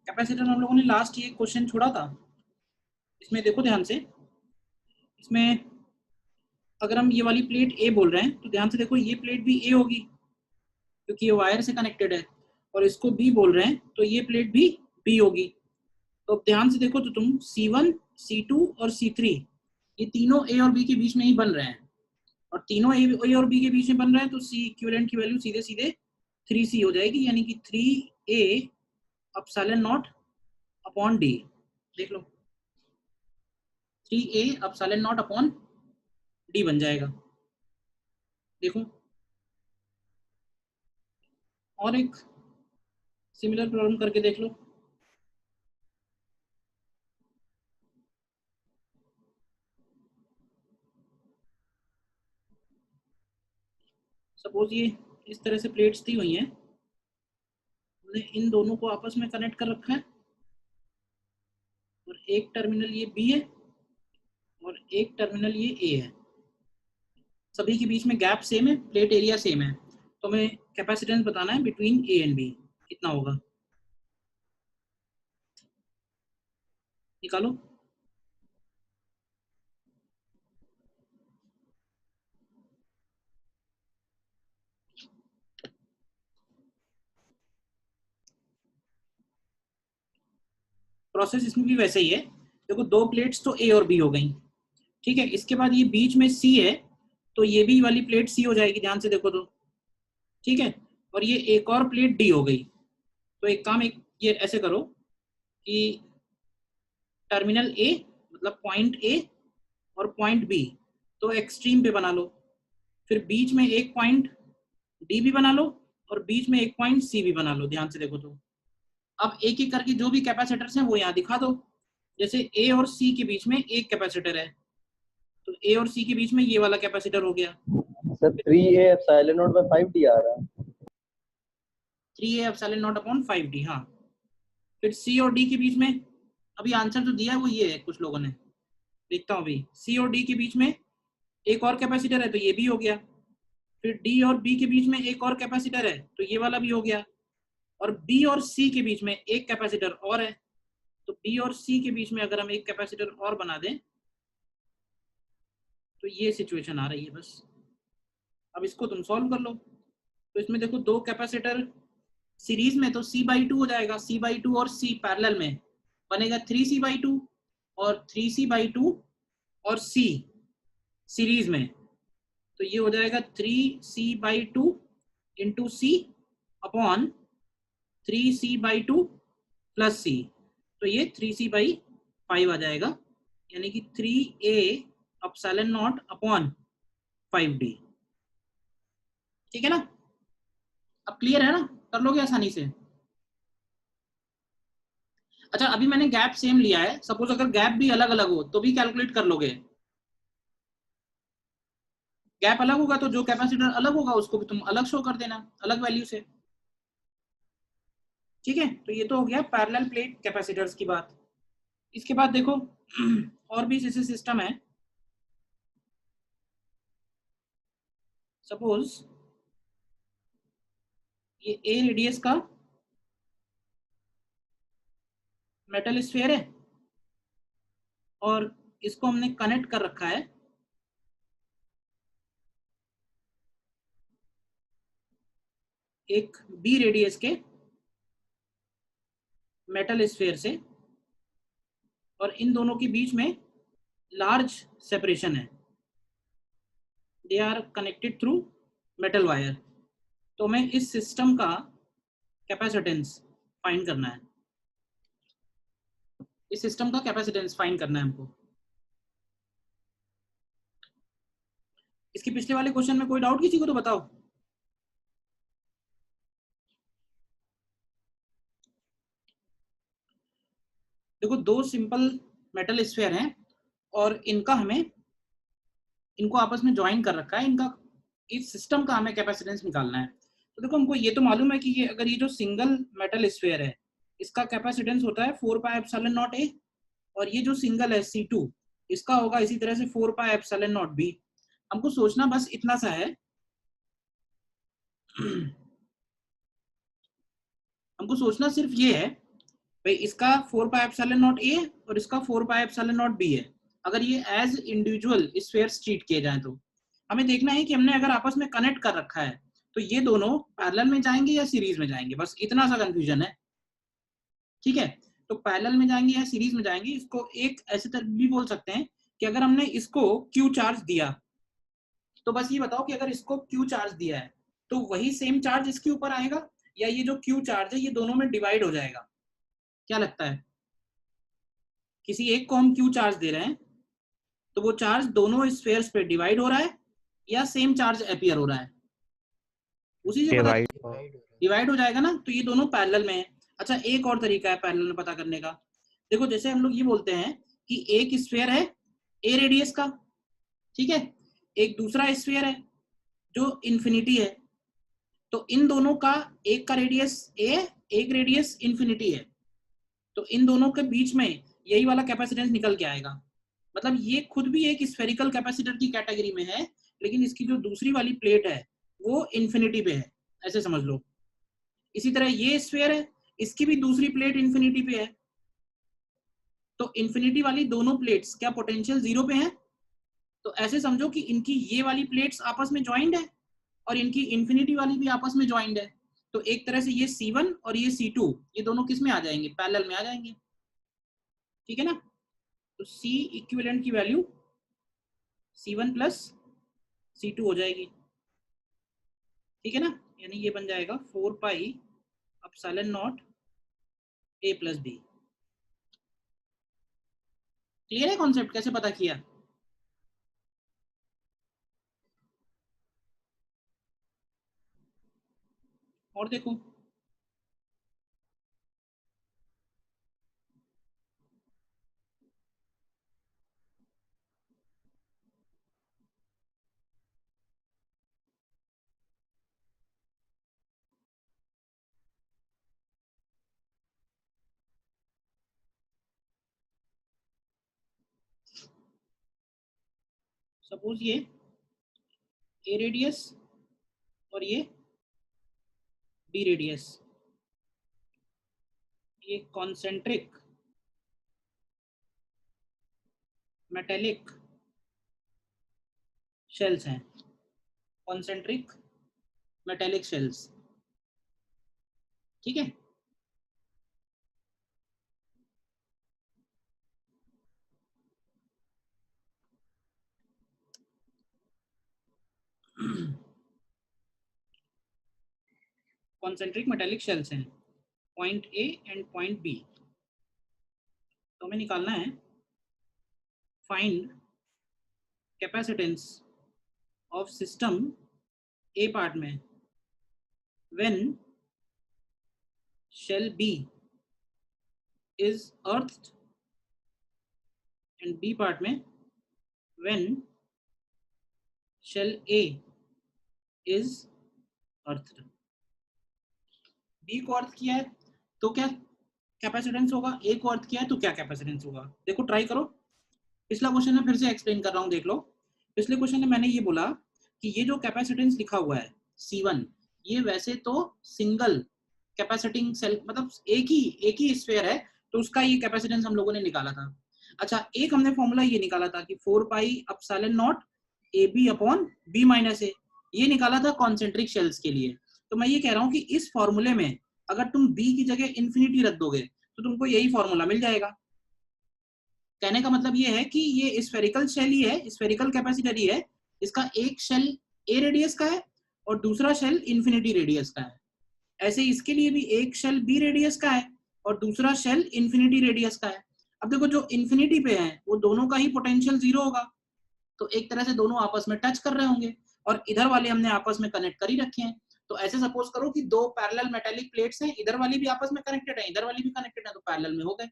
Capacitor हम लोगों ने लास्ट ये क्वेश्चन छोड़ा था, इसमें देखो ध्यान से, इसमें अगर हम ये वाली प्लेट ए बोल रहे हैं तो ध्यान से देखो, ये प्लेट भी ए होगी क्योंकि ये वायर से कनेक्टेड है, और इसको बी बोल रहे हैं तो ये प्लेट भी बी होगी। तो अब ध्यान से देखो तो तुम C1, C2 और C3 ये तीनों ए और बी के बीच में ही बन रहे हैं, और तीनों ए और बी के बीच में बन रहे हैं तो सी इक्विवेलेंट की वैल्यू सीधे सीधे 3C हो जाएगी, यानी कि 3A epsilon not upon D. देख लो, 3A epsilon not upon D बन जाएगा। देखो और एक सिमिलर प्रॉब्लम करके देख लो। सपोज ये इस तरह से प्लेट्स दी हुई हैं, हमने इन दोनों को आपस में कनेक्ट कर रखा है, और एक टर्मिनल ये बी है और एक टर्मिनल ये ए है। सभी के बीच में गैप सेम है, प्लेट एरिया सेम है, तो हमें कैपेसिटेंस बताना है बिटवीन ए एंड बी, कितना होगा निकालो। प्रोसेस इसमें भी वैसे ही है। देखो दो प्लेट्स तो ए और बी हो गई, ठीक है, इसके बाद ये बीच में सी है तो ये भी वाली प्लेट सी हो जाएगी, ध्यान से देखो तो, ठीक है, और ये एक और प्लेट डी हो गई। तो एक काम, एक ये ऐसे करो कि टर्मिनल ए मतलब पॉइंट ए और पॉइंट बी तो एक्सट्रीम पे बना लो, फिर बीच में एक पॉइंट डी भी बना लो और बीच में एक पॉइंट सी भी बना लो। ध्यान से देखो तो अब एक एक करके जो भी कैपेसिटर्स हैं वो यहाँ दिखा दो। जैसे ए और सी के बीच में एक कैपेसिटर है, तो ए और सी के बीच में ये वाला कैपेसिटर हो गया। Sir 3A epsilon naught by 5D आ रहा है। 3A epsilon not upon 5D, हाँ। फिर सी और डी के बीच में, अभी आंसर जो दिया है वो ये है, कुछ लोगों ने, लिखता हूँ अभी, सी और डी के बीच में एक और कैपेसिटर है तो ये भी हो गया। फिर डी और बी के बीच में एक और कैपेसिटर है तो ये वाला भी हो गया, और बी और सी के बीच में एक कैपेसिटर और है, तो बी और सी के बीच में अगर हम एक कैपेसिटर और बना दें तो ये सिचुएशन आ रही है बस। अब इसको तुम सॉल्व कर लो। तो इसमें देखो दो कैपेसिटर सीरीज में तो C/2 हो जाएगा, C/2 और C पैरेलल में बनेगा 3C/2, और 3C/2 और C सीरीज में तो ये हो जाएगा 3C/2 into C upon 3C/2 plus C, तो ये 3C/5 आ जाएगा, यानी कि 3A epsilon not upon 5D। ठीक है ना, अब क्लियर है ना, कर लोगे आसानी से। अच्छा अभी मैंने गैप सेम लिया है, सपोज अगर गैप भी अलग अलग हो तो भी कैलकुलेट कर लोगे। गैप अलग होगा तो जो कैपेसिटर अलग होगा उसको भी तुम अलग शो कर देना, अलग वैल्यू से। ठीक है, तो ये तो हो गया पैरेलल प्लेट कैपेसिटर्स की बात। इसके बाद देखो और भी ऐसे सिस्टम है, सपोज ये ए रेडियस का मेटल स्फीयर है और इसको हमने कनेक्ट कर रखा है एक बी रेडियस के मेटल स्फीयर से, और इन दोनों के बीच में लार्ज सेपरेशन है, they are connected through metal wire. तो हमें इस सिस्टम का कैपेसिटेंस फाइंड करना है, इस सिस्टम का कैपेसिटेंस फाइंड करना है हमको। इसके पिछले वाले क्वेश्चन में कोई डाउट किसी को तो बताओ। देखो दो सिंपल मेटल स्फीयर हैं और इनको आपस में ज्वाइन कर रखा है, इनका इस सिस्टम का हमें कैपेसिटेंस निकालना है। तो देखो हमको ये तो मालूम है कि ये अगर ये जो सिंगल मेटल स्फीयर है इसका कैपेसिटेंस होता है 4πε0A, और ये जो सिंगल है C2 इसका होगा इसी तरह से 4πε0B। हमको सोचना बस इतना सा है हमको सोचना सिर्फ ये है भाई इसका 4 पाई एप्सिलॉन नॉट ए और इसका 4 पाई एप्सिलॉन नॉट बी है। अगर ये एज इंडिविजुअल स्फीयर्स ट्रीट किए जाए तो हमें देखना है कि हमने अगर आपस में कनेक्ट कर रखा है तो ये दोनों पैरेलल में जाएंगे या सीरीज में जाएंगे, बस इतना सा कंफ्यूजन है। ठीक है, तो पैरेलल में जाएंगे या सीरीज में जाएंगे, इसको एक ऐसे तरह भी बोल सकते हैं कि अगर हमने इसको क्यू चार्ज दिया तो बस ये बताओ कि अगर इसको क्यू चार्ज दिया है तो वही सेम चार्ज इसके ऊपर आएगा या ये जो क्यू चार्ज है ये दोनों में डिवाइड हो जाएगा? क्या लगता है? किसी एक को हम क्यू चार्ज दे रहे हैं तो वो चार्ज दोनों स्फीयर्स पे डिवाइड हो रहा है या सेम चार्ज अपीयर हो रहा है? उसी से पता डिवाइड हो जाएगा ना, तो ये दोनों पैरेलल में है। अच्छा, एक और तरीका है पैरेलल में पता करने का। देखो जैसे हम लोग ये बोलते हैं कि एक स्फीयर है ए रेडियस का, ठीक है, एक दूसरा स्फीयर है जो इन्फिनिटी है, तो इन दोनों का एक का रेडियस ए, एक रेडियस इन्फिनिटी है, तो इन दोनों के बीच में यही वाला कैपेसिटेंस निकल के आएगा। मतलब ये खुद भी एक स्फेरिकल कैपेसिटर की कैटेगरी में है, लेकिन इसकी जो दूसरी वाली प्लेट है वो इन्फिनिटी पे है, ऐसे समझ लो। इसी तरह ये स्फीयर है, इसकी भी दूसरी प्लेट इन्फिनिटी पे है, तो इन्फिनिटी वाली दोनों प्लेट्स क्या पोटेंशियल जीरो पे हैं? तो ऐसे समझो कि इनकी ये वाली प्लेट्स आपस में ज्वाइंट है और इनकी इन्फिनिटी वाली भी आपस में ज्वाइंट है, तो एक तरह से ये C1 और ये C2 ये दोनों किस में आ जाएंगे? पैरेलल में आ जाएंगे। ठीक है ना, तो C इक्विवेलेंट की वैल्यू C1 प्लस C2 हो जाएगी। ठीक है ना, यानी ये बन जाएगा 4 pi epsilon naught A plus B. Clear है कॉन्सेप्ट? कैसे पता किया? और देखो सपोज ये ए रेडियस और ये बी रेडियस, ये कॉन्सेंट्रिक मेटेलिक शेल्स हैं, कॉन्सेंट्रिक मेटेलिक शेल्स। ठीक है, कॉन्सेंट्रिक मेटेलिक शेल्स हैं, point A and point B. तो हमें निकालना है find capacitance of system A part में when shell B is earthed and B part में when shell A is earthed. B को अर्थ किया है तो क्या कैपेसिटेंस होगा, ए को अर्थ किया है तो क्या कैपेसिटेंस होगा? देखो ट्राई करो। पिछला क्वेश्चन में फिर से एक्सप्लेन कर रहा हूँ, देख लो। पिछले क्वेश्चन में मैंने ये बोला कि ये जो कैपेसिटेंस लिखा हुआ है C1, ये वैसे तो सिंगल कैपेसिटिंग सेल मतलब एक ही स्फीयर है, तो उसका ये कैपेसिटेंस हम लोगों ने निकाला था। अच्छा, एक हमने फॉर्मूला ये निकाला था कि 4 pi epsilon naught A B upon B minus A, ये निकाला था कॉन्सेंट्रिक शेल्स के लिए। तो मैं ये कह रहा हूँ कि इस फॉर्मूले में अगर तुम बी की जगह इन्फिनिटी रख दोगे तो तुमको यही फॉर्मूला मिल जाएगा। कहने का मतलब ये है कि ये स्फेरिकल शेल ही है, स्फेरिकल कैपेसिटर ही है, इसका एक शेल ए रेडियस का है और दूसरा शेल इन्फिनिटी रेडियस का है। ऐसे इसके लिए भी एक शेल बी रेडियस का है और दूसरा शेल इन्फिनिटी रेडियस का है। अब देखो जो इन्फिनिटी पे है वो दोनों का ही पोटेंशियल जीरो होगा, तो एक तरह से दोनों आपस में टच कर रहे होंगे, और इधर वाले हमने आपस में कनेक्ट कर ही रखे हैं। तो ऐसे सपोज करो कि दो पैरेलल मेटेलिक प्लेट्स हैं, इधर वाली भी आपस में कनेक्टेड है, इधर वाली भी कनेक्टेड है, तो पैरेलल में हो गए।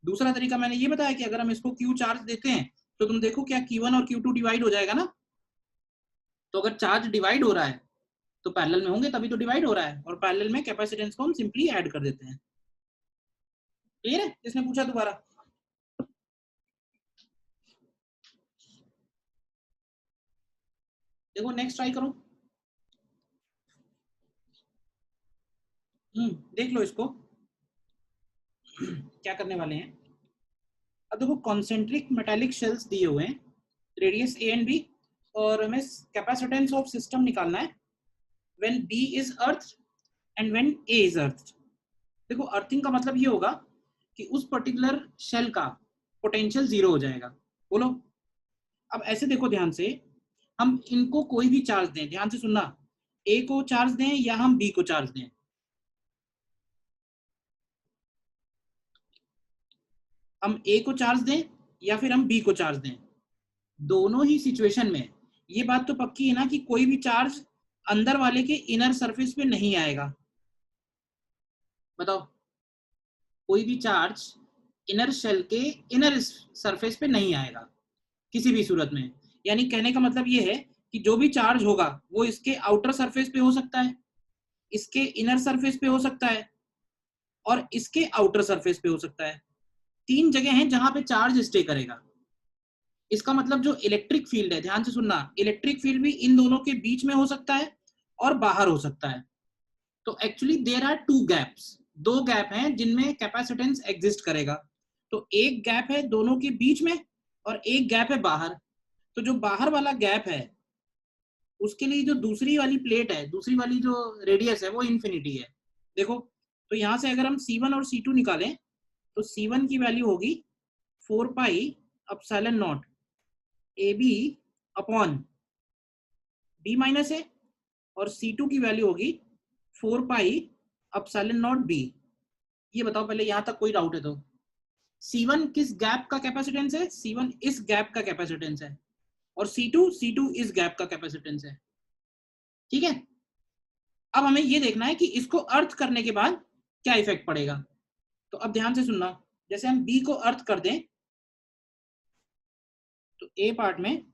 दूसरा तरीका मैंने ये बताया कि अगर हम इसको क्यू चार्ज देते हैं तो तुम देखो क्या Q1 और Q2 डिवाइड हो जाएगा ना, तो अगर चार्ज डिवाइड हो रहा है तो पैरेलल में होंगे, तभी तो डिवाइड हो रहा है, और पैरेलल में कैपेसिटेंस को हम सिंपली ऐड कर देते हैं। क्लियर है? इसने पूछा दोबारा। देखो नेक्स्ट ट्राई करो। देख लो इसको। क्या करने वाले हैं, अब देखो कॉन्सेंट्रिक मेटालिक शेल्स दिए हुए हैं, रेडियस ए एंड बी, और हमें कैपेसिटेंस ऑफ सिस्टम निकालना है when B is earth and when A is earth. देखो अर्थिंग का मतलब ये होगा कि उस पर्टिकुलर शेल का पोटेंशियल 0 हो जाएगा। बोलो, अब ऐसे देखो ध्यान से, हम इनको कोई भी चार्ज दें, ध्यान से सुनना, ए को चार्ज दें या हम बी को चार्ज दें, हम ए को चार्ज दें या फिर हम बी को चार्ज दें, दोनों ही सिचुएशन में ये बात तो पक्की है ना कि कोई भी चार्ज अंदर वाले के इनर सरफेस पे नहीं आएगा। बताओ, कोई भी चार्ज इनर शेल के इनर सरफेस पे नहीं आएगा किसी भी सूरत में। यानी कहने का मतलब ये है कि जो भी चार्ज होगा वो इसके आउटर सरफेस पे हो सकता है, इसके इनर सरफेस पे हो सकता है और इसके आउटर सरफेस पे हो सकता है। 3 जगह हैं जहां पे चार्ज स्टे करेगा। इसका मतलब जो इलेक्ट्रिक फील्ड है, ध्यान से सुनना, इलेक्ट्रिक फील्ड भी इन दोनों के बीच में हो सकता है और बाहर हो सकता है। तो actually there are 2 gaps, 2 gap हैं जिनमें कैपेसिटेंस एग्जिस्ट करेगा। तो एक गैप है दोनों के बीच में और एक गैप है बाहर। तो जो बाहर वाला गैप है उसके लिए जो दूसरी वाली प्लेट है, दूसरी वाली जो रेडियस है वो इन्फिनिटी है। देखो, तो यहां से अगर हम C1 और C2 निकालें तो C1 की वैल्यू होगी 4 pi epsilon naught A B upon B minus A, और C2 की वैल्यू होगी 4 पाई अपसाइलन नॉट बी। ये बताओ पहले, यहां तक कोई डाउट है तो? C1 किस गैप का कैपेसिटेंस है? C1 इस गैप का कैपेसिटेंस है, और C2 इस गैप का कैपेसिटेंस है। ठीक है, अब हमें ये देखना है कि इसको अर्थ करने के बाद क्या इफेक्ट पड़ेगा। तो अब ध्यान से सुनना, जैसे हम बी को अर्थ कर दें तो ए पार्ट में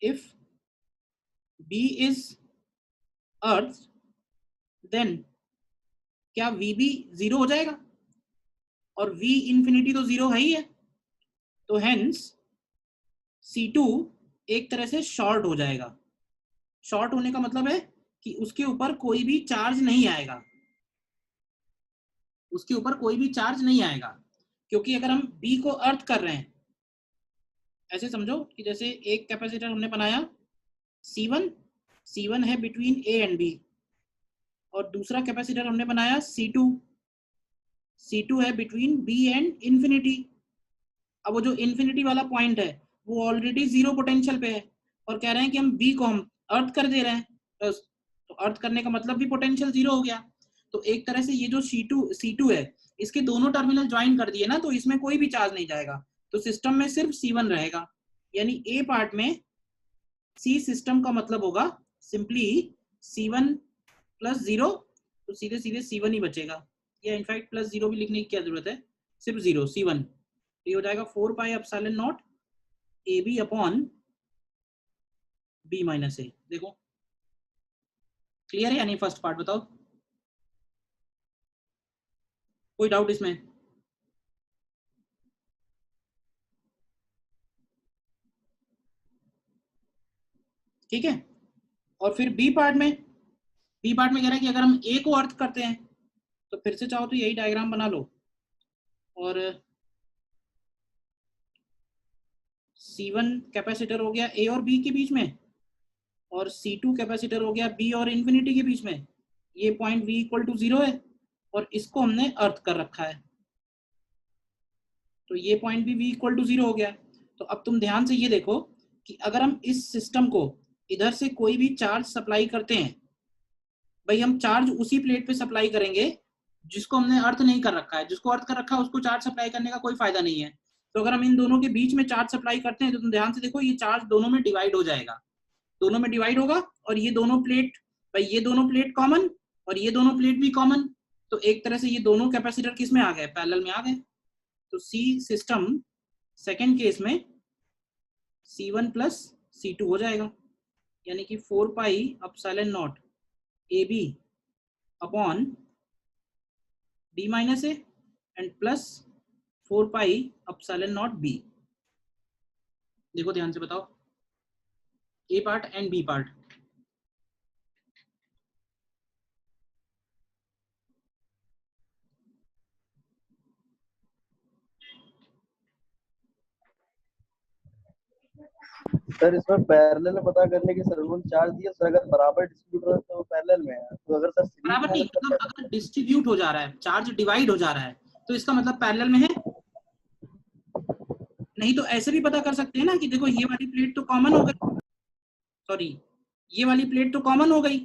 if B is earth then क्या वी बी 0 हो जाएगा, और v इंफिनिटी तो 0 है ही है, तो हेंस C2 एक तरह से शॉर्ट हो जाएगा। शॉर्ट होने का मतलब है कि उसके ऊपर कोई भी चार्ज नहीं आएगा, उसके ऊपर कोई भी चार्ज नहीं आएगा। क्योंकि अगर हम बी को अर्थ कर रहे हैं, ऐसे समझो कि जैसे एक कैपेसिटर हमने बनाया C1, C1 है बिटवीन ए एंड बी, और दूसरा कैपेसिटर हमने बनाया C2, C2 है बिटवीन बी एंड इंफिनिटी। अब वो जो इंफिनिटी वाला पॉइंट है वो ऑलरेडी 0 पोटेंशियल पे है, और कह रहे हैं कि हम बी को हम अर्थ कर दे रहे हैं, तो अर्थ करने का मतलब भी पोटेंशियल 0 हो गया। तो एक तरह से ये जो C2 है, इसके दोनों टर्मिनल ज्वाइन कर दिए ना, तो इसमें कोई भी चार्ज नहीं जाएगा, तो सिस्टम में सिर्फ C1 रहेगा। यानी ए पार्ट में सी सिस्टम का मतलब होगा सिंपली C1 प्लस 0, तो सीधे सीधे C1 ही बचेगा, या इनफैक्ट प्लस 0 भी लिखने की क्या जरूरत है, सिर्फ 0 C1। तो ये हो जाएगा 4 pi epsilon naught A B upon B minus A. देखो क्लियर है यानी फर्स्ट पार्ट? बताओ, कोई डाउट इसमें? ठीक है, और फिर बी पार्ट में, बी पार्ट में कह रहा है कि अगर हम ए को अर्थ करते हैं तो फिर से चाहो तो यही डायग्राम बना लो, और C1 कैपेसिटर हो गया ए और बी के बीच में, और C2 कैपेसिटर हो गया बी और इंफिनिटी के बीच में। ये पॉइंट V इक्वल टू 0 है और इसको हमने अर्थ कर रखा है, तो ये पॉइंट भी V इक्वल टू 0 हो गया। तो अब तुम ध्यान से ये देखो कि अगर हम इस सिस्टम को इधर से कोई भी चार्ज सप्लाई करते हैं, भाई हम चार्ज उसी प्लेट पे सप्लाई करेंगे जिसको हमने अर्थ नहीं कर रखा है, जिसको अर्थ कर रखा है उसको चार्ज सप्लाई करने का कोई फायदा नहीं है। तो अगर हम इन दोनों के बीच में चार्ज सप्लाई करते हैं तो तुम ध्यान से देखो ये चार्ज दोनों में डिवाइड हो जाएगा, दोनों में डिवाइड होगा, और ये दोनों प्लेट, भाई ये दोनों प्लेट कॉमन और ये दोनों प्लेट भी कॉमन, तो एक तरह से ये दोनों कैपेसिटर किस में आ गए, पैरेलल में आ गए। तो सी सिस्टम सेकेंड केस में C1 प्लस C2 हो जाएगा, यानी कि 4 pi epsilon naught A B upon B minus A and plus 4 pi epsilon naught B. देखो ध्यान से बताओ, A part and B part. Sir इसमें पैरेलल में पता करने की सर उन्होंने चार्ज दिया सर, अगर बराबर डिस्ट्रीब्यूट हो तो पैरेलल में है, तो अगर सर सीरीज बराबर में है नहीं, तो सर मतलब क्या अगर करेंगे? डिस्ट्रीब्यूट हो जा रहा है, चार्ज डिवाइड हो जा रहा है, तो इसका मतलब पैरेलल में है। नहीं तो ऐसे भी पता कर सकते हैं ना कि देखो ये वाली प्लेट तो कॉमन हो गई, सॉरी ये वाली प्लेट तो कॉमन हो गई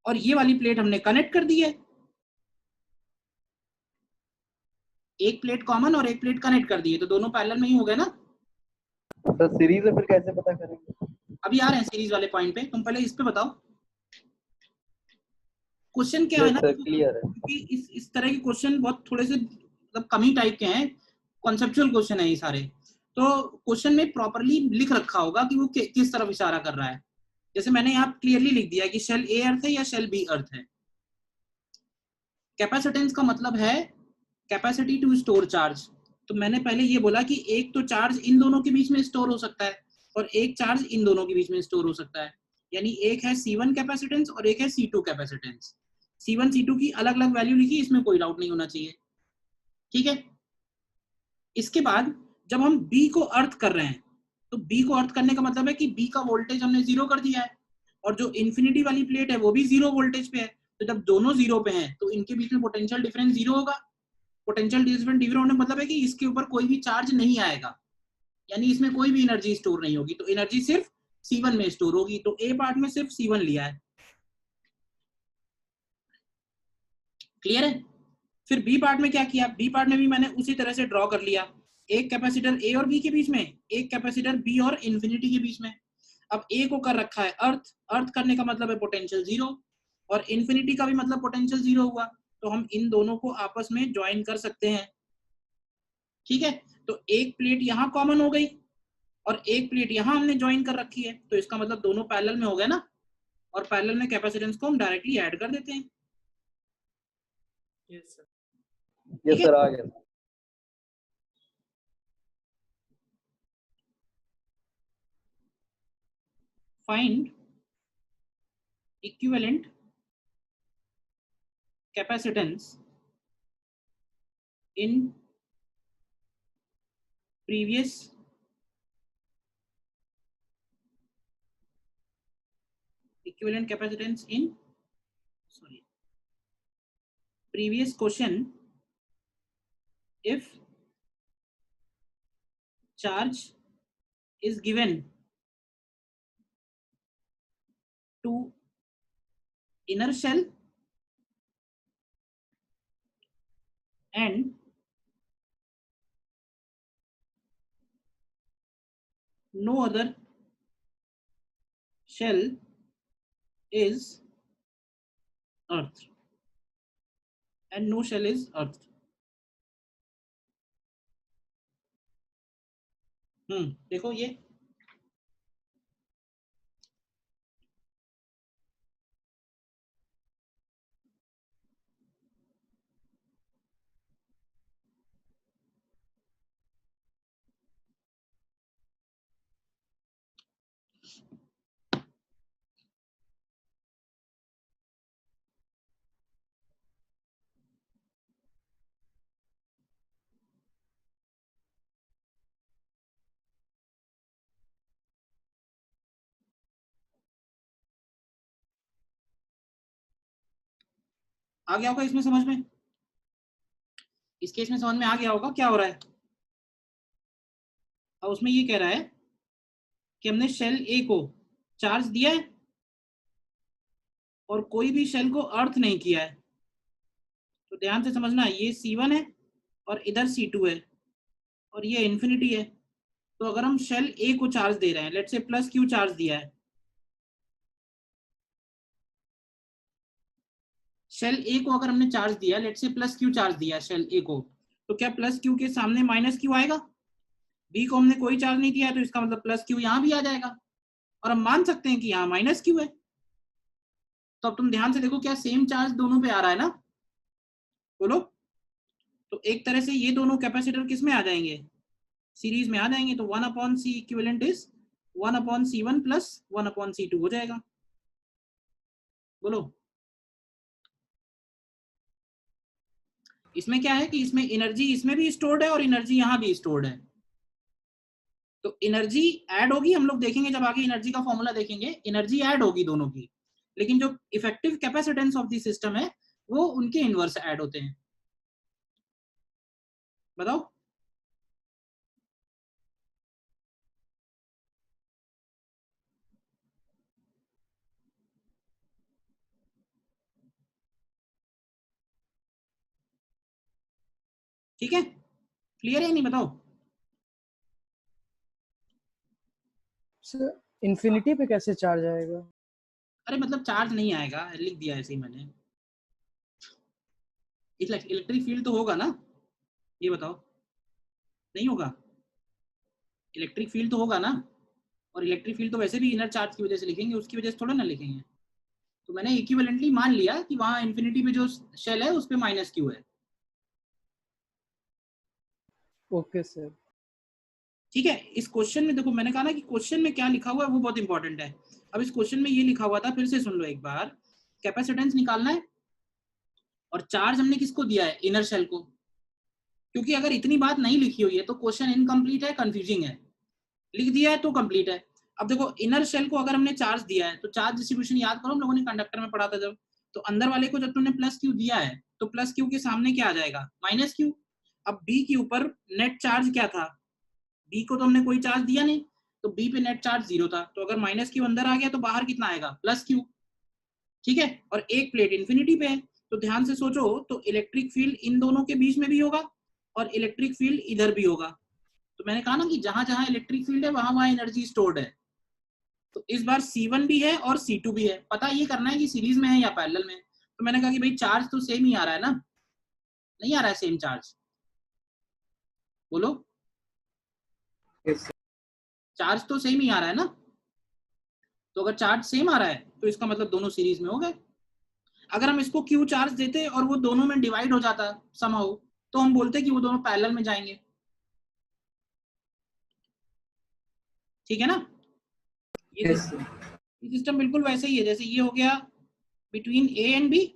और ये वाली प्लेट हमने कनेक्ट कर दी है, एक प्लेट कॉमन और एक प्लेट कनेक्ट कर दी है, तो दोनों पैरेलल में ही हो गए ना। सर सीरीज में फिर कैसे पता करेंगे? अभी आ रहे हैं सीरीज वाले पॉइंट पे, तुम पहले इस पे बताओ क्वेश्चन क्या है यस ना। सर देखो क्लियर है। क्योंकि इस तरह के क्वेश्चन बहुत थोड़े से मतलब कम ही टाइप के हैं, कॉन्सेप्चुअल क्वेश्चन है ये सारे, तो क्वेश्चन में प्रॉपरली लिख रखा होगा कि वो किस तरफ इशारा कर रहा है। जैसे मैंने यहाँ क्लियरली लिख दिया कि शेल ए अर्थ है या शेल बी अर्थ है। कैपेसिटेंस का मतलब है कैपेसिटी टू स्टोर चार्ज, तो मैंने पहले ये बोला कि एक तो चार्ज इन दोनों के बीच में स्टोर हो सकता है और एक चार्ज इन दोनों के बीच में स्टोर हो सकता है, यानी एक है C1 कैपेसिटेंस और एक है C2 कैपेसिटेंस। C1 C2 की अलग अलग वैल्यू लिखी, इसमें कोई डाउट नहीं होना चाहिए, ठीक है। इसके बाद जब हम B को अर्थ कर रहे हैं, तो B को अर्थ करने का मतलब है कि B का वोल्टेज हमने जीरो कर दिया है और जो इन्फिनिटी वाली प्लेट है वो भी जीरो वोल्टेज पे है, तो जब दोनों जीरो पे हैं तो इनके बीच में पोटेंशियल डिफरेंस जीरो होगा। पोटेंशियल डिफरेंस जीरो होने का मतलब है कि इसके ऊपर कोई भी चार्ज नहीं आएगा, यानी इसमें कोई भी एनर्जी स्टोर नहीं होगी, तो एनर्जी सिर्फ C1 में स्टोर होगी, तो ए पार्ट में सिर्फ C1 लिया है, क्लियर है। फिर बी पार्ट में क्या किया, बी पार्ट में भी मैंने उसी तरह से ड्रॉ कर लिया, एक कैपेसिटर ए और बी के बीच में, एक कैपेसिटर बी और इन्फिनिटी के बीच में। अब ए को कर रखा है अर्थ, अर्थ करने का मतलब है पोटेंशियल जीरो और इन्फिनिटी का भी मतलब पोटेंशियल जीरो हुआ, तो हम इन दोनों को आपस में ज्वाइन कर सकते हैं, ठीक है। तो एक प्लेट यहाँ कॉमन हो गई और एक प्लेट यहाँ हमने ज्वाइन कर रखी है, तो इसका मतलब दोनों पैरेलल में हो गए ना, और पैरेलल में कैपेसिटेंस को हम डायरेक्टली ऐड कर देते हैं, यस ठीक है। सर आ गया। Find equivalent capacitance in previous equivalent capacitance in sorry previous question if charge is given to inner shell and no other shell is earth and no shell is earth। देखो ये आ गया होगा इसमें समझ में, इस केस में समझ में आ गया होगा क्या हो रहा है। और उसमें ये कह रहा है कि हमने शेल ए को चार्ज दिया है और कोई भी शेल को अर्थ नहीं किया है, तो ध्यान से समझना, ये C1 है और इधर C2 है और ये इन्फिनिटी है, तो अगर हम शेल ए को चार्ज दे रहे हैं, let's say plus Q charge दिया है, शेल ए को अगर हमने चार्ज दिया, let's say plus Q charge दिया शेल ए को, तो क्या प्लस क्यू के सामने माइनस क्यू आएगा? बी को हमने कोई चार्ज नहीं दिया, तो इसका मतलब प्लस क्यू यहाँ भी आ जाएगा और हम मान सकते हैं कि यहाँ माइनस क्यू है। तो अब तुम ध्यान से देखो, क्या सेम चार्ज दोनों पे आ रहा है ना, बोलो। तो एक तरह से ये दोनों कैपेसिटर किस में आ जाएंगे, सीरीज में आ जाएंगे, तो 1/C equivalent is 1/C1 plus 1/C2 हो जाएगा, बोलो। इसमें क्या है कि इसमें एनर्जी इसमें भी स्टोर्ड है और एनर्जी यहाँ भी स्टोर्ड है, तो एनर्जी ऐड होगी, हम लोग देखेंगे जब आगे एनर्जी का फॉर्मूला देखेंगे, एनर्जी ऐड होगी दोनों की, लेकिन जो effective capacitance of the system है वो उनके इनवर्स ऐड होते हैं। बताओ। ठीक है, क्लियर है नहीं? बताओ। सर इन्फिनिटी पे कैसे चार्ज आएगा? अरे मतलब चार्ज नहीं आएगा, लिख दिया ऐसे ही मैंने। इलेक्ट्रिक फील्ड तो होगा ना, ये बताओ। नहीं होगा? इलेक्ट्रिक फील्ड तो होगा ना, और इलेक्ट्रिक फील्ड तो वैसे भी इनर चार्ज की वजह से लिखेंगे, उसकी वजह से थोड़ा ना लिखेंगे। तो मैंने इक्विवेलेंटली मान लिया कि वहां इन्फिनिटी पे जो शेल है उस पे माइनस क्यू है। Okay sir. ठीक है, इस क्वेश्चन में देखो, मैंने कहा ना कि क्वेश्चन में क्या लिखा हुआ है वो बहुत इंपॉर्टेंट है। अब इस क्वेश्चन में ये लिखा हुआ था, फिर से सुन लो एक बार। कैपेसिटेंस निकालना है और चार्ज हमने किसको दिया है? इनर शेल को। क्योंकि अगर इतनी बात नहीं लिखी हुई है तो क्वेश्चन इनकम्प्लीट है, कंफ्यूजिंग है। लिख दिया है तो कंप्लीट है। अब देखो, इनर शेल को अगर हमने चार्ज दिया है तो चार्ज डिस्ट्रीब्यूशन याद करो, हम लोगों ने कंडक्टर में पढ़ा था जब। तो अंदर वाले को जब तुमने प्लस क्यू दिया है तो प्लस क्यू के सामने क्या आ जाएगा? Minus Q. अब बी के ऊपर नेट चार्ज क्या था? बी को तो हमने कोई चार्ज दिया नहीं, तो बी पे नेट चार्ज 0 था। तो अगर माइनस क्यू अंदर आ गया तो बाहर कितना आएगा? Plus Q. ठीक है, और एक प्लेट इन्फिनिटी पे है। तो ध्यान से सोचो, तो इलेक्ट्रिक फील्ड इन दोनों के बीच में भी होगा और इलेक्ट्रिक फील्ड इधर भी होगा। तो मैंने कहा ना कि जहां जहां इलेक्ट्रिक फील्ड है वहां वहां एनर्जी स्टोर्ड है। तो इस बार C1 भी है और C2 भी है। पता ये करना है कि सीरीज में है या पैरेलल में। तो मैंने कहा कि भाई चार्ज तो सेम ही आ रहा है ना, नहीं आ रहा है सेम चार्ज? बोलो। यस चार्ज तो सेम ही आ रहा है ना। तो अगर चार्ज सेम आ रहा है तो इसका मतलब दोनों सीरीज में हो गए। अगर हम इसको Q चार्ज देते और वो दोनों में डिवाइड हो जाता समहाउ, तो हम बोलते कि वो दोनों पैरेलल में जाएंगे। ठीक है ना? ये यस सर। सिस्टम बिल्कुल वैसे ही है जैसे ये हो गया बिटवीन A एंड B,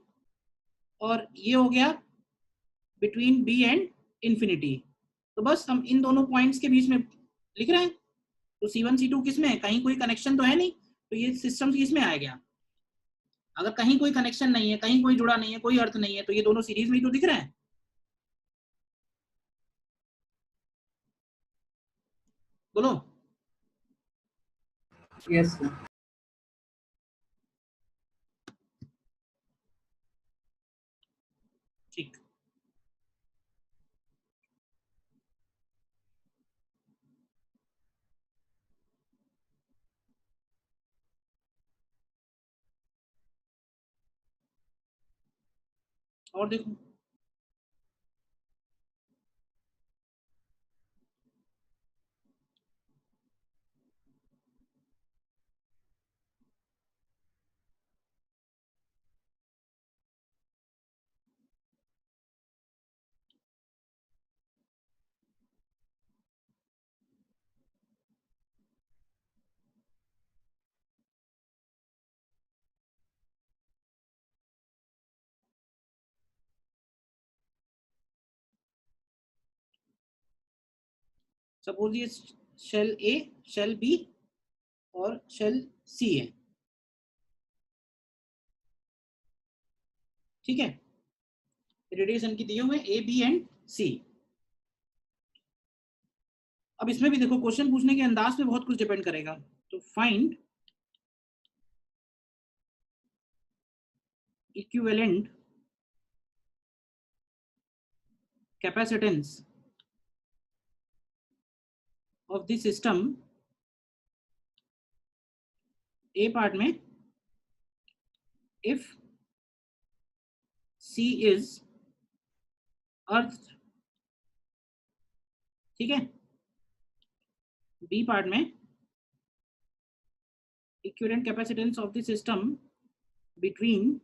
और ये हो गया बिटवीन B एंड इंफिनिटी। तो बस हम इन दोनों पॉइंट्स के बीच में लिख रहे हैं। तो C1 C2 किस में है? कहीं कोई कनेक्शन तो है नहीं, तो ये सिस्टम किस में आ गया? अगर कहीं कोई कनेक्शन नहीं है, कहीं कोई जुड़ा नहीं है, कोई अर्थ नहीं है, तो ये दोनों सीरीज में ही तो दिख रहे हैं। बोलो। Yes sir. ठीक। और देखो, सपोज ये शेल A, शेल B और शेल C है। ठीक है, रेडिएशन की दिए हुए A B एंड C। अब इसमें भी देखो, क्वेश्चन पूछने के अंदाज पे बहुत कुछ डिपेंड करेगा। तो find equivalent capacitance of the system. A part में इफ C इज अर्थ। ठीक है, बी पार्ट में equivalent capacitance of the system between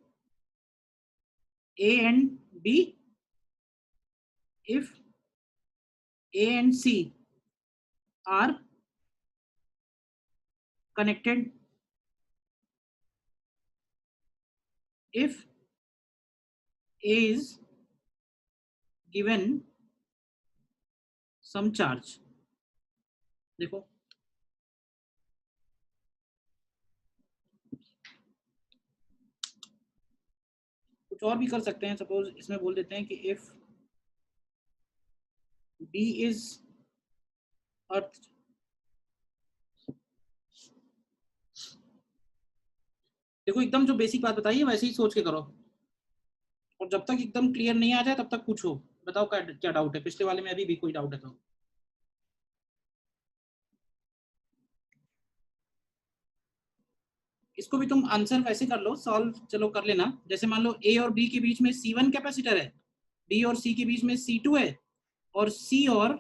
A and B if A and C are connected, if A is given some charge। देखो, कुछ और भी कर सकते हैं, सपोज इसमें बोल देते हैं कि इफ बी इज अर्थ, देखो एकदम जो बेसिक बात बताइए वैसे ही सोच के करो, और जब तक एकदम क्लियर नहीं आ जाए तब तक पूछो, बताओ क्या क्या डाउट है, पिछले वाले में अभी भी कोई डाउट है तो। इसको भी तुम आंसर वैसे कर लो, सॉल्व चलो कर लेना, जैसे मान लो ए और बी के बीच में C1 कैपेसिटर है, बी और सी के बीच में C2 है, और सी और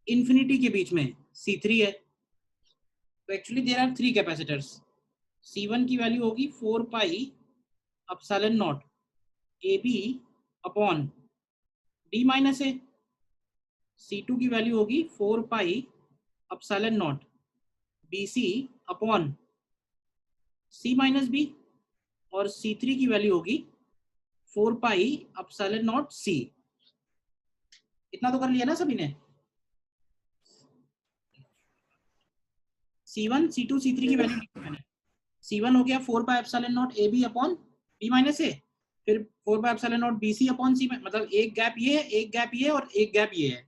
इंफिनिटी के बीच में C3 है। तो actually there are 3 capacitors. C1 की वैल्यू होगी 4 pi epsilon naught A B upon D minus A. C2 की वैल्यू होगी 4 pi epsilon naught B C upon C minus B, और C3 की वैल्यू होगी 4 पाई अपसाइलन नॉट सी। इतना तो कर लिया ना सभी ने। C1 C2 C3 की वैल्यू लिखी मैंने। C1 हो गया 4 pi epsilon naught A B upon B minus A, फिर 4 pi epsilon naught B C upon C, मतलब एक गैप ये है, एक गैप ये और एक गैप ये है।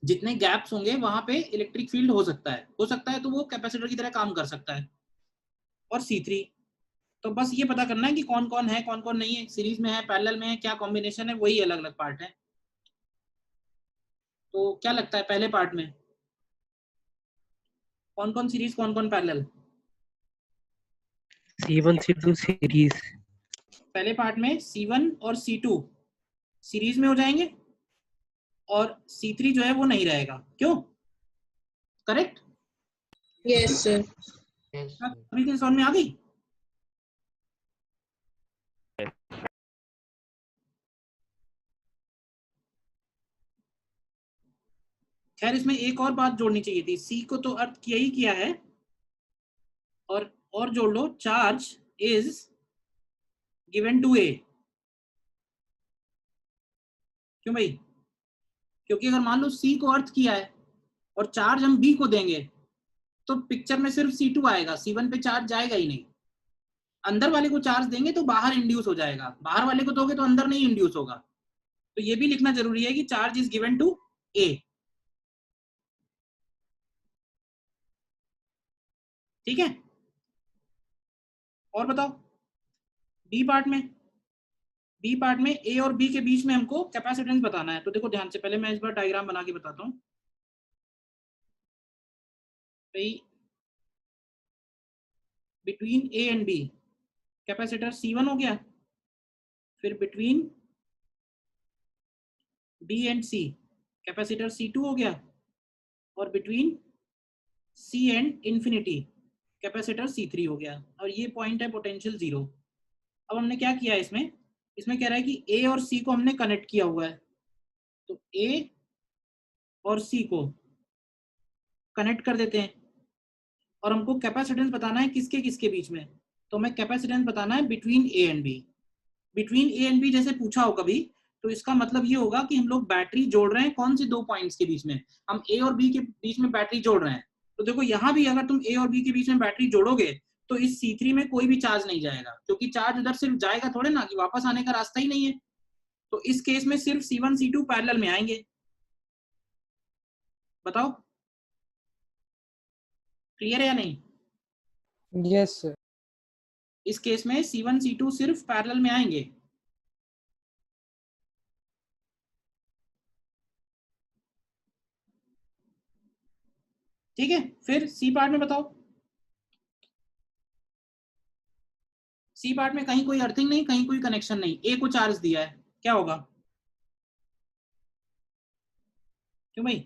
जितने गैप्स होंगे वहां पे इलेक्ट्रिक फील्ड हो सकता है तो वो कैपेसिटर की तरह काम कर सकता है। और C3, तो बस ये पता करना है कि कौन कौन है कौन कौन नहीं है, सीरीज में है पैरेलल में है, क्या कॉम्बिनेशन है, वही अलग अलग पार्ट है। तो क्या लगता है पहले पार्ट में कौन कौन सीरीज कौन कौन पैरेलल? C1 C2 series. पहले पार्ट में C1 और C2 सीरीज में हो जाएंगे, और C3 जो है वो नहीं रहेगा, क्यों? करेक्ट? Yes sir. अभी की समझ में आ गई? खैर इसमें एक और बात जोड़नी चाहिए थी, सी को तो अर्थ किया ही किया है, और जोड़ लो चार्ज इज गिवन टू ए। क्यों भाई? क्योंकि अगर मान लो सी को अर्थ किया है और चार्ज हम बी को देंगे तो पिक्चर में सिर्फ C2 आएगा, C1 पे चार्ज जाएगा ही नहीं। अंदर वाले को चार्ज देंगे तो बाहर इंड्यूस हो जाएगा, बाहर वाले को दोगे तो अंदर नहीं इंड्यूस होगा। तो ये भी लिखना जरूरी है कि चार्ज इज गिवन टू ए। ठीक है, और बताओ बी पार्ट में ए और बी के बीच में हमको कैपेसिटेंस बताना है। तो देखो ध्यान से, पहले मैं इस बार डायग्राम बना के बताता हूँ। Between A and B capacitor C1 हो गया, फिर between B and C capacitor C2 हो गया, और between C and infinity capacitor C3 हो गया, और ये पॉइंट है पोटेंशियल 0। अब हमने क्या किया है इसमें, इसमें कह रहा है कि ए और सी को हमने कनेक्ट किया हुआ है, तो ए और सी को कनेक्ट कर देते हैं, और हमको कैपेसिटेंस बताना है किसके किसके बीच में। तो हमें कैपेसिटेंस बताना है between A and B. Between A and B जैसे पूछा हो कभी, तो इसका मतलब ये होगा कि हम लोग बैटरी जोड़ रहे हैं कौन से दो पॉइंट्स के बीच में, हम ए और बी के बीच में बैटरी जोड़ रहे हैं। तो देखो यहाँ भी अगर तुम ए और बी के बीच में बैटरी जोड़ोगे तो इस C3 में कोई भी चार्ज नहीं जाएगा, क्योंकि चार्ज उधर सिर्फ जाएगा थोड़े ना, कि वापस आने का रास्ता ही नहीं है। तो इस केस में सिर्फ C1 C2 पैरेलल में आएंगे। बताओ क्लियर है या नहीं? Yes sir. इस केस में C1 C2 सिर्फ पैरेलल में आएंगे। ठीक है, फिर सी पार्ट में बताओ। सी पार्ट में कहीं कोई अर्थिंग नहीं, कहीं कोई कनेक्शन नहीं, ए को चार्ज दिया है, क्या होगा? क्यों भाई?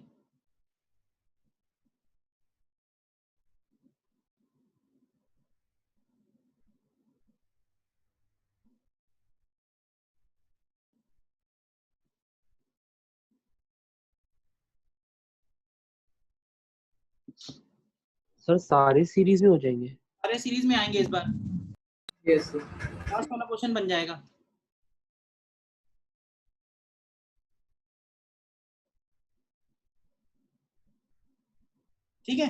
सर सारे सीरीज में हो जाएंगे। सारे सीरीज में आएंगे इस बार। Yes sir. लास्ट वाला क्वेश्चन बन जाएगा। ठीक है,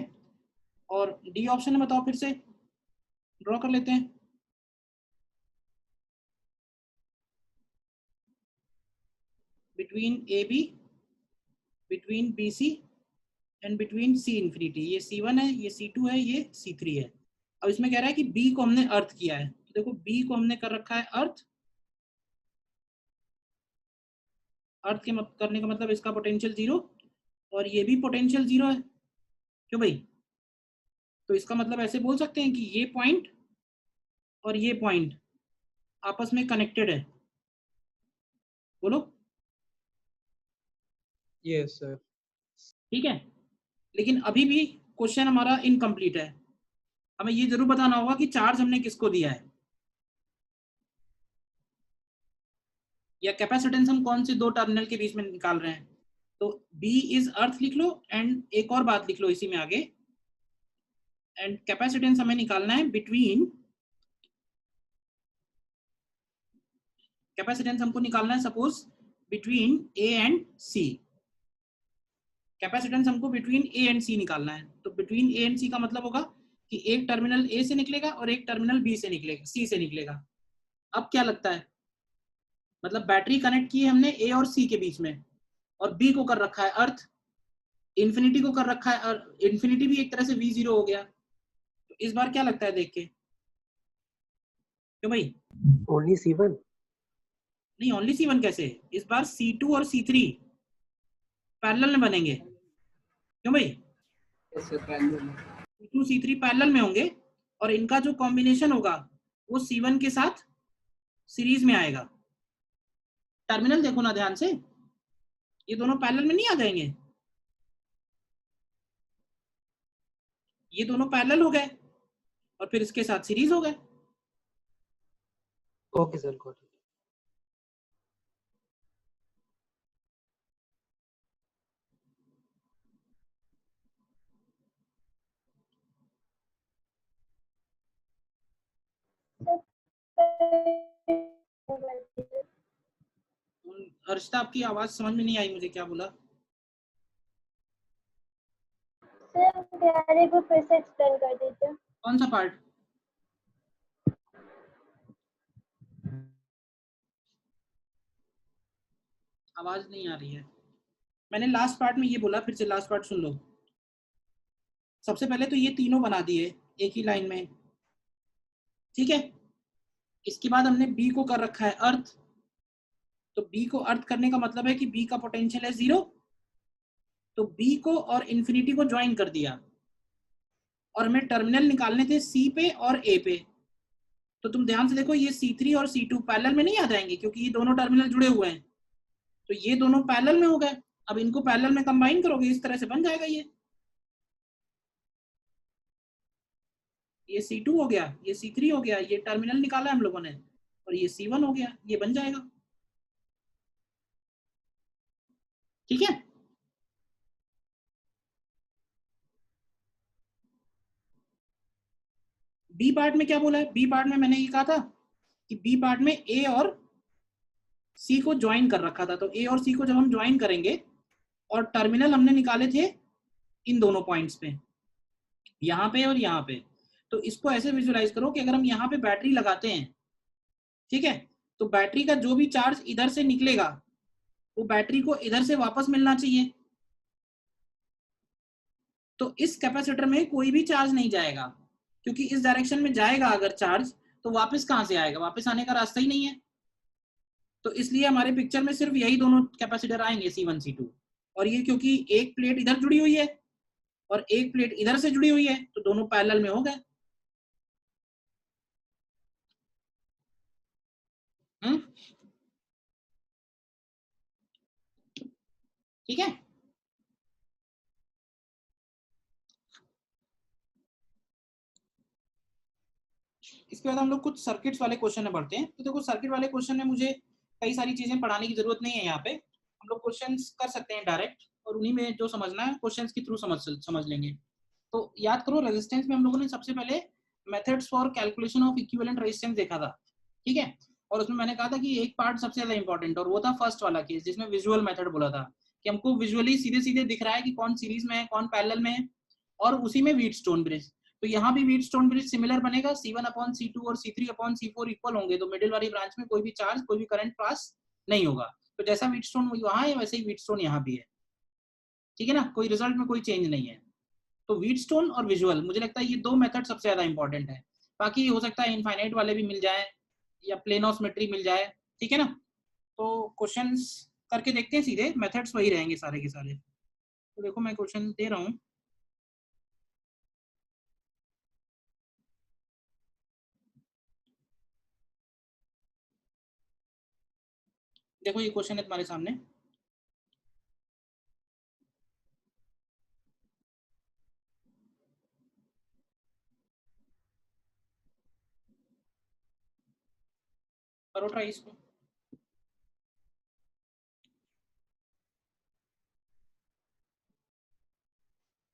और डी ऑप्शन में बताओ, फिर से ड्रॉ कर लेते हैं। Between A B, between B C and between C infinity. ये C1 है, ये C2 है, ये C3 है। अब इसमें कह रहा है कि B को हमने अर्थ किया है, तो देखो B को हमने कर रखा है अर्थ। अर्थ के करने का मतलब इसका पोटेंशियल 0 और ये भी पोटेंशियल 0 है, क्यों भाई? तो इसका मतलब ऐसे बोल सकते हैं कि ये पॉइंट और ये पॉइंट आपस में कनेक्टेड है। बोलो। Yes sir. ठीक है, लेकिन अभी भी क्वेश्चन हमारा इनकम्प्लीट है। हमें ये जरूर बताना होगा कि चार्ज हमने किसको दिया है, या कैपेसिटेंस हम कौन से दो टर्मिनल के बीच में निकाल रहे हैं। तो B इज अर्थ लिख लो, एंड एक और बात लिख लो इसी में आगे, एंड कैपेसिटेंस हमें निकालना है बिटवीन, कैपेसिटेंस हमको निकालना है suppose between A and C। Capacitance हमको बिटवीन A एंड C निकालना है, तो बिटवीन A एंड C का मतलब होगा कि एक टर्मिनल A से निकलेगा और एक टर्मिनल B से निकलेगा, C से निकलेगा। अब क्या लगता है, मतलब बैटरी कनेक्ट की है हमने A और C के बीच में, और B को कर रखा है अर्थ, इन्फिनिटी को कर रखा है, और इन्फिनिटी भी एक तरह से V0 हो गया। तो इस बार क्या लगता है देख के, क्यों भाई? Only C1? नहीं, ओनली C1 कैसे, इस बार C2 और C3 पैरेलल में बनेंगे, क्यों भाई? C2 C3 पैरेलल में होंगे, और इनका जो कॉम्बिनेशन होगा वो C1 के साथ सीरीज में आएगा। टर्मिनल देखो ना ध्यान से, ये दोनों पैरेलल में नहीं आ जाएंगे, ये दोनों पैरेलल हो गए और फिर इसके साथ सीरीज हो गए। Okay sir, got it. Arshita, आपकी आवाज समझ में नहीं आई मुझे, क्या बोला? सर प्यारे को फिर से एक्सप्लेन कर दीजिए। कौन सा पार्ट? आवाज नहीं आ रही है। मैंने लास्ट पार्ट में ये बोला, फिर से लास्ट पार्ट सुन लो। सबसे पहले तो ये तीनों बना दिए एक ही लाइन में, ठीक है। इसके बाद हमने B को कर रखा है अर्थ, तो B को अर्थ करने का मतलब है कि B का पोटेंशियल है 0, तो B को और इन्फिनिटी को ज्वाइन कर दिया, और हमें टर्मिनल निकालने थे C पे और A पे। तो तुम ध्यान से देखो, ये C3 और C2 पैरेलल में नहीं आ जाएंगे, क्योंकि ये दोनों टर्मिनल जुड़े हुए हैं, तो ये दोनों पैरेलल में हो गए। अब इनको पैरेलल में कंबाइन करोगे, इस तरह से बन जाएगा ये C2 हो गया, ये C3 हो गया, ये टर्मिनल निकाला हम लोगों ने, और ये C1 हो गया, ये बन जाएगा, ठीक है। बी पार्ट में क्या बोला है? बी पार्ट में मैंने ये कहा था कि बी पार्ट में ए और सी को ज्वाइन कर रखा था, तो ए और सी को जब हम ज्वाइन करेंगे, और टर्मिनल हमने निकाले थे इन दोनों पॉइंट्स पे, यहाँ पे और यहाँ पे। तो इसको ऐसे विजुलाइज करो कि अगर हम यहाँ पे बैटरी लगाते हैं, ठीक है, तो बैटरी का जो भी चार्ज इधर से निकलेगा वो बैटरी को इधर से वापस मिलना चाहिए। तो इस कैपेसिटर में कोई भी चार्ज नहीं जाएगा, क्योंकि इस डायरेक्शन में जाएगा अगर चार्ज, तो वापस कहां से आएगा, वापस आने का रास्ता ही नहीं है। तो इसलिए हमारे पिक्चर में सिर्फ यही दोनों कैपेसिटर आएंगे, C1 C2, और ये क्योंकि एक प्लेट इधर जुड़ी हुई है और एक प्लेट इधर से जुड़ी हुई है, तो दोनों पैरेलल में हो गए। ठीक है। इसके बाद हम लोग कुछ सर्किट्स वाले क्वेश्चन में बढ़ते हैं। तो देखो, सर्किट वाले क्वेश्चन में मुझे कई सारी चीजें पढ़ाने की जरूरत नहीं है, यहाँ पे हम लोग क्वेश्चंस कर सकते हैं डायरेक्ट, और उन्हीं में जो समझना है क्वेश्चंस के थ्रू समझ लेंगे। तो याद करो, रेजिस्टेंस में हम लोगों ने सबसे पहले methods for calculation of equivalent resistance देखा था, ठीक है। और उसमें मैंने कहा था कि एक पार्ट सबसे ज्यादा इंपॉर्टेंट, और वो था फर्स्ट वाला केस, जिसमें विजुअल मेथड बोला था कि हमको विजुअली सीधे सीधे दिख रहा है कि कौन सीरीज में है, कौन पैरेलल में है, और उसी में व्हीटस्टोन ब्रिज। तो यहाँ भी व्हीटस्टोन ब्रिज सिमिलर बनेगा, C1/C2 और C3/C4 इक्वल होंगे, तो मिडिल वाली ब्रांच में कोई भी चार्ज, कोई भी करंट पास नहीं होगा। तो जैसा व्हीटस्टोन वहाँ है वैसे ही व्हीटस्टोन यहाँ भी है, ठीक है ना, कोई रिजल्ट में कोई चेंज नहीं है। तो व्हीटस्टोन और विजुअल, मुझे लगता है ये 2 मेथड सबसे ज्यादा इंपॉर्टेंट है। बाकी हो सकता है इनफाइनाइट वाले भी मिल जाए या प्लेन ऑफ सिमेट्री मिल जाए, ठीक है ना। तो क्वेश्चंस करके देखते हैं, सीधे मेथड्स वही रहेंगे सारे के सारे। तो देखो मैं क्वेश्चन दे रहा हूँ, देखो ये क्वेश्चन है तुम्हारे सामने। करो ट्राई इसको।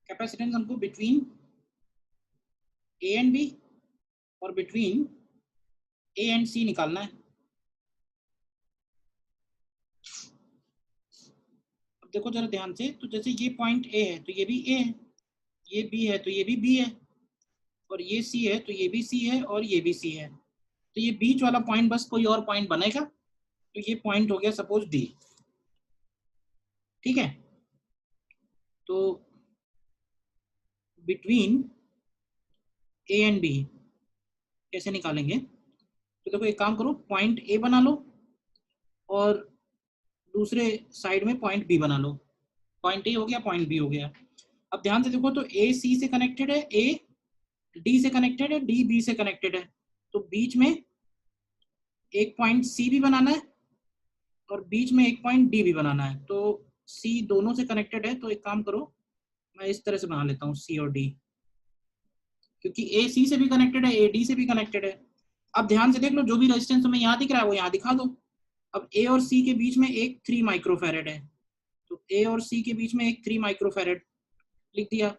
कैपेसिटेंस हमको बिटवीन ए एंड बी और बिटवीन ए एंड सी निकालना है। अब देखो जरा ध्यान से, तो जैसे ये पॉइंट ए है तो ये भी ए है, ये बी है तो ये भी बी है, और ये सी है तो ये भी सी है, और ये भी सी है। तो ये बीच वाला पॉइंट बस कोई और पॉइंट बनेगा, तो ये पॉइंट हो गया सपोज डी, ठीक है। तो बिटवीन ए एंड बी कैसे निकालेंगे, तो देखो एक काम करो, पॉइंट ए बना लो और दूसरे साइड में पॉइंट बी बना लो। पॉइंट ए हो गया, पॉइंट बी हो गया। अब ध्यान से देखो, तो ए सी से कनेक्टेड है, ए डी से कनेक्टेड है, डी बी से कनेक्टेड है, तो बीच में एक पॉइंट सी भी बनाना है और बीच में एक पॉइंट डी भी बनाना है। तो सी दोनों से कनेक्टेड है, तो एक काम करो, मैं इस तरह से बना लेता हूँ सी और डी, क्योंकि ए सी से भी कनेक्टेड है, ए डी से भी कनेक्टेड है। अब ध्यान से देख लो, जो भी रेजिस्टेंस तुम्हें यहाँ दिख रहा है वो यहाँ दिखा दो। अब ए और सी के बीच में एक 3 माइक्रोफैरेड है, तो ए और सी के बीच में एक 3 माइक्रोफैरेड लिख दिया।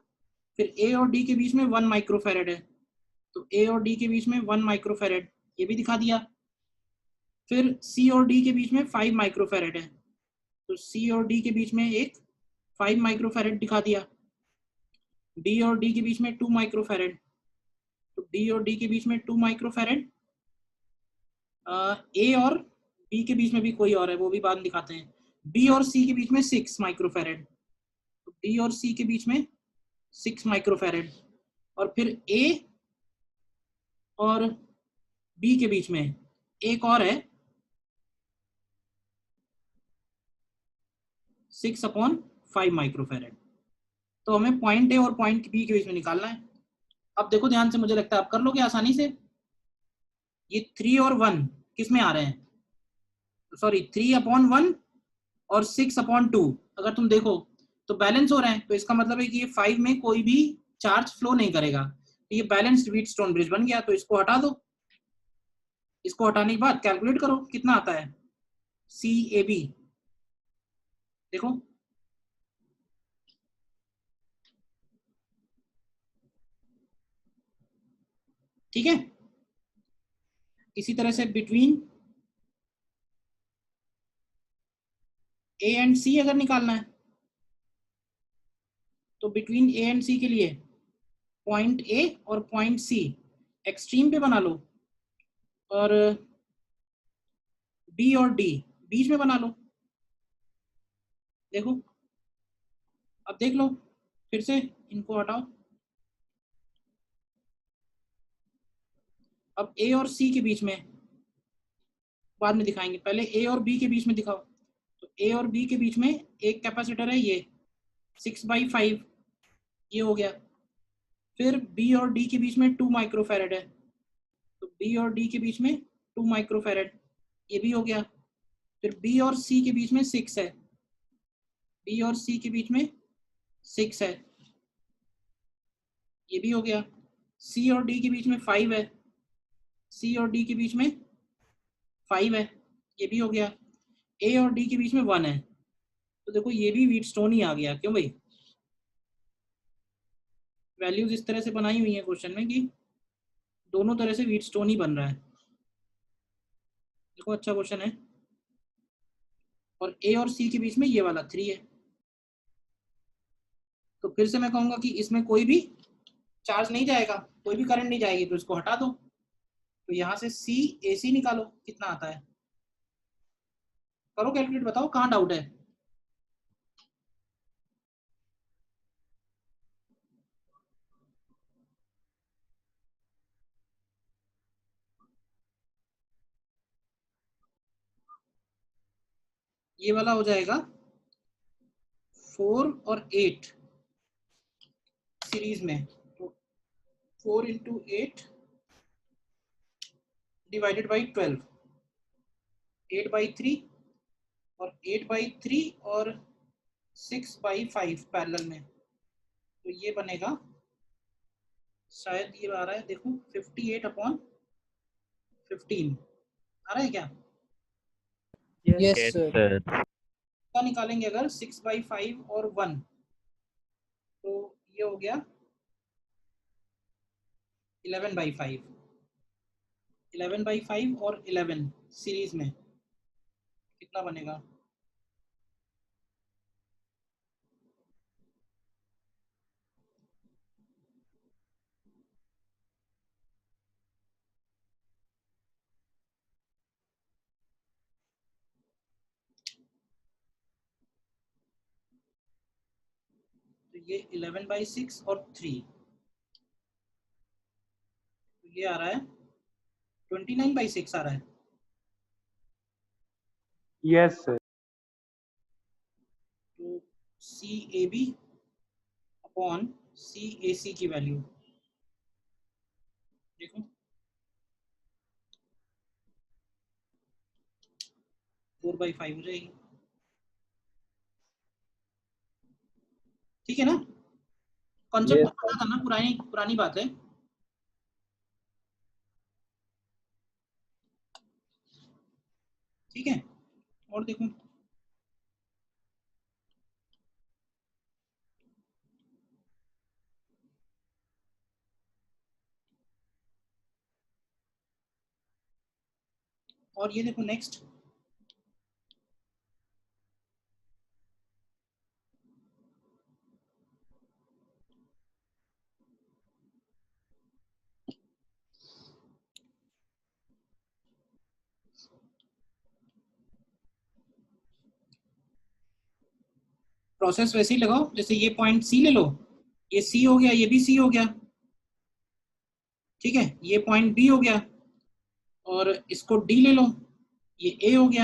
फिर ए और डी के बीच में 1 माइक्रोफैरेड है, तो ए और डी के बीच में 1 माइक्रोफैरेड, ये भी दिखा दिया। फिर सी और डी के बीच में 5 माइक्रोफैरेड है, तो सी और डी के बीच में एक 5 माइक्रोफैरेड दिखा दिया। डी और डी के बीच में 2 माइक्रोफैरेड, तो डी और डी के बीच में 2 माइक्रोफैरेड। ए और बी के बीच में भी कोई और है, वो भी बाद में दिखाते हैं। बी और सी के बीच में 6 माइक्रोफैरेड, तो बी और सी के बीच में 6 माइक्रोफैरेड। और फिर ए और बी के बीच में एक और है 6/5 माइक्रोफैरेड। तो हमें पॉइंट ए और पॉइंट बी के बीच में निकालना है। अब देखो ध्यान से, मुझे लगता है आप कर लोगे आसानी से। ये 3 और 1 किस में आ रहे हैं, सॉरी 3/1 और 6/2, अगर तुम देखो तो बैलेंस हो रहे हैं, तो इसका मतलब है कि ये 5 में कोई भी चार्ज फ्लो नहीं करेगा, तो ये बैलेंस्ड व्हीटस्टोन ब्रिज बन गया। तो इसको हटा दो, इसको हटाने के बाद कैलकुलेट करो कितना आता है सी ए बी। देखो ठीक है। इसी तरह से बिटवीन ए एंड सी अगर निकालना है, तो बिटवीन ए एंड सी के लिए पॉइंट ए और पॉइंट सी एक्सट्रीम पे बना लो, और बी और डी बीच में बना लो। देखो अब देख लो फिर से, इनको हटाओ। अब ए और सी के बीच में बाद में दिखाएंगे, पहले ए और बी के बीच में दिखाओ। तो ए और बी के बीच में एक कैपेसिटर है, ये 6/5, ये हो गया। फिर बी और डी के बीच में 2 माइक्रोफैरेड है, तो बी और डी के बीच में 2 माइक्रोफैरेड, ये भी हो गया। फिर बी और सी के बीच में 6 है, बी और सी के बीच में 6 है, ये भी हो गया। सी और डी के बीच में 5 है, सी और डी के बीच में 5 है, ये भी हो गया। ए और डी के बीच में 1 है, तो देखो ये भी व्हीटस्टोन ही आ गया। क्यों भाई, वैल्यूज इस तरह से बनाई हुई है क्वेश्चन में कि दोनों तरह से व्हीटस्टोन ही बन रहा है। देखो अच्छा क्वेश्चन है। और ए और सी के बीच में ये वाला 3 है, तो फिर से मैं कहूंगा कि इसमें कोई भी चार्ज नहीं जाएगा, कोई भी करंट नहीं जाएगी, तो इसको हटा दो। तो यहाँ से सी ए सी निकालो कितना आता है, करो कैलकुलेट, बताओ कहाँ डाउट है। ये वाला हो जाएगा 4 और 8 सीरीज में, तो 4 इंटू 8 डिवाइडेड बाई 12, 8/3 और 8/3 और 6/5 पैरेलल में, तो ये बनेगा शायद ये आ रहा है, देखो 58/15 आ रहा है क्या? Yes, Yes, sir. sir. क्या निकालेंगे अगर 6/5 और 1, तो ये हो गया 11/5, 11/5 और 11 सीरीज में कितना बनेगा? तो ये 11/6 और 3, तो ये आ रहा है 29/6 आ रहा है। Yes, sir. तो CAB अपॉन CAC की वैल्यू देखो 4/5 हो जाएगी, ठीक है ना? कॉन्सेप्ट Yes, पता था ना, पुरानी पुरानी बात है। ठीक है, और देखो और ये देखो नेक्स्ट, प्रोसेस वैसे ही लगाओ जैसे ये पॉइंट सी ले लो, ये सी हो गया, ये भी सी हो गया, ठीक है, ये पॉइंट बी हो गया, और इसको डी ले लो, ये ए हो गया,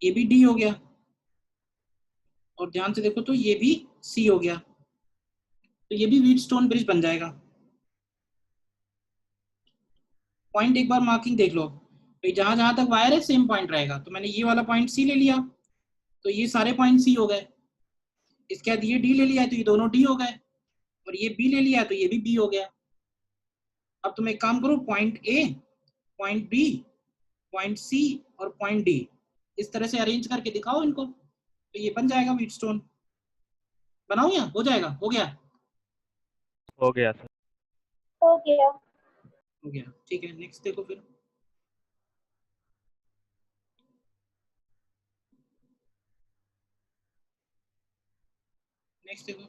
ये भी डी हो गया, और ध्यान से देखो तो ये भी सी हो गया, तो ये भी व्हीटस्टोन ब्रिज बन जाएगा। पॉइंट एक बार मार्किंग देख लो भाई, जहां जहां तक वायर है सेम पॉइंट रहेगा, तो मैंने ये वाला पॉइंट सी ले लिया, तो ये सारे पॉइंट सी हो गए। इसके बाद ये डी ले लिया तो ये दोनों डी हो गए, और ये बी ले लिया तो ये भी बी हो गया। अब तुम एक काम करो, point A, point B, point C और पॉइंट डी इस तरह से अरेंज करके दिखाओ इनको, तो ये बन जाएगा व्हीटस्टोन। बनाओ या हो जाएगा? हो गया? हो गया सर। हो गया। हो गया, ठीक है, नेक्स्ट देखो फिर। नेक्स्ट देखो,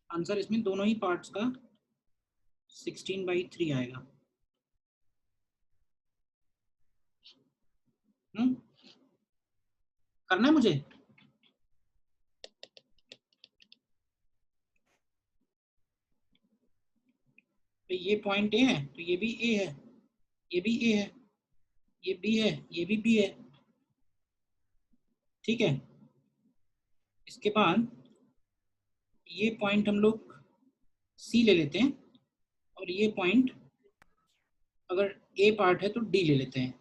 आंसर इसमें दोनों ही पार्ट्स का 16/3 आएगा। करना है मुझे? तो ये पॉइंट ए है, तो ये भी ए है, ये भी ए है, ये बी है, ये भी बी है, ठीक है। इसके बाद ये पॉइंट हम लोग सी ले लेते हैं, और ये पॉइंट अगर ए पार्ट है तो डी ले लेते हैं।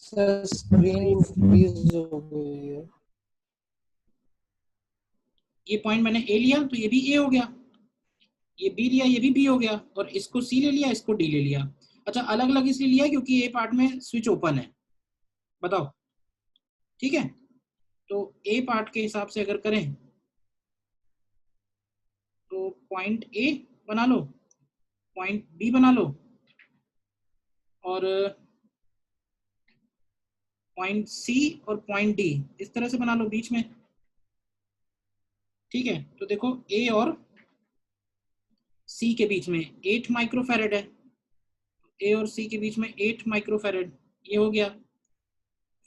सर स्क्रीन फ्रीज हो गई है। ये पॉइंट मैंने ए लिया तो ये भी ए हो गया, ये बी लिया ये भी बी हो गया, और इसको सी ले लिया, इसको डी ले लिया। अच्छा, अलग अलग इसलिए लिया क्योंकि ए पार्ट में स्विच ओपन है, बताओ, ठीक है। तो ए पार्ट के हिसाब से अगर करें तो पॉइंट ए बना लो, पॉइंट बी बना लो, और पॉइंट सी और पॉइंट डी इस तरह से बना लो बीच में, ठीक है। तो देखो ए और सी के बीच में 8 माइक्रोफैरेड है, ए और सी के बीच में 8 माइक्रोफैरेड, ये हो गया।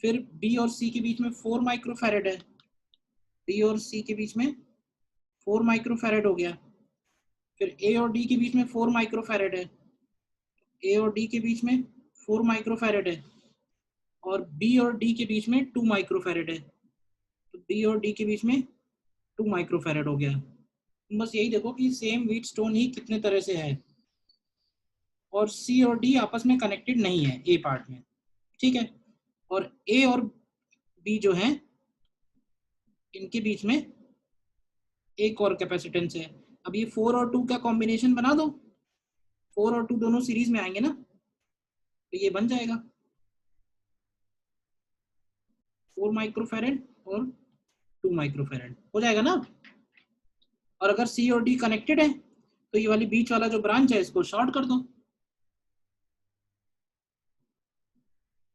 फिर बी और सी के बीच में 4 माइक्रोफैरेड है, बी और सी के बीच में 4 माइक्रोफैरेड हो गया। फिर ए और डी के बीच में 4 माइक्रोफैरेड है, ए और डी के बीच में 4 माइक्रोफैरेड है, और बी और डी के बीच में 2 माइक्रोफैरेड है, तो बी और डी के बीच में 2 माइक्रोफैरेड हो गया। बस यही देखो कि सेम व्हीटस्टोन ही कितने तरह से है, और सी और डी आपस में कनेक्टेड नहीं है ए पार्ट में, ठीक है। और ए और बी जो है इनके बीच में एक और कैपेसिटेंस है। अब ये 4 और 2 का कॉम्बिनेशन बना दो, 4 और 2 दोनों सीरीज में आएंगे ना, तो ये बन जाएगा 4 माइक्रोफैरेड और 2 माइक्रोफैरेड हो जाएगा ना। और अगर सी और डी कनेक्टेड है तो ये वाली बीच वाला जो ब्रांच है इसको शॉर्ट कर दो।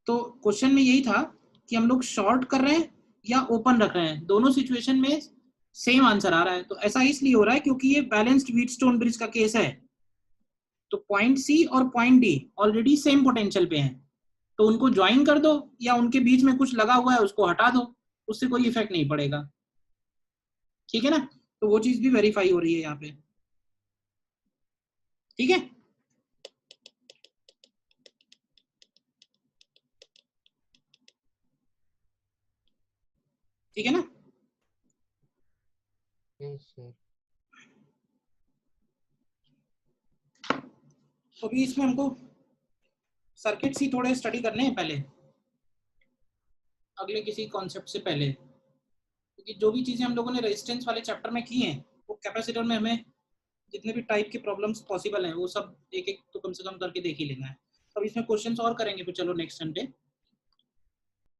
तो क्वेश्चन में यही था कि हम लोग शॉर्ट कर रहे हैं या ओपन रख रहे हैं, दोनों सिचुएशन में सेम आंसर आ रहा है। तो ऐसा इसलिए हो रहा है क्योंकि ये बैलेंस्ड व्हीटस्टोन ब्रिज का केस है। तो पॉइंट सी और point D already same potential पे हैं, तो उनको ज्वाइन कर दो या उनके बीच में कुछ लगा हुआ है उसको हटा दो, उससे कोई इफेक्ट नहीं पड़ेगा, ठीक है ना। तो वो चीज भी वेरीफाई हो रही है यहाँ पे, ठीक है। ठीक है ना। Yes, sir. तो अभी इसमें हमको सर्किट्स ही थोड़े स्टडी करने हैं पहले, अगले किसी कॉन्सेप्ट से पहले, क्योंकि जो भी चीजें हम लोगों ने रेजिस्टेंस वाले चैप्टर में की हैं वो कैपेसिटर में हमें जितने भी टाइप के प्रॉब्लम्स पॉसिबल हैं वो सब एक एक तो कम से कम करके देख ही लेना है। अब इसमें क्वेश्चंस और करेंगे, तो चलो नेक्स्ट संडे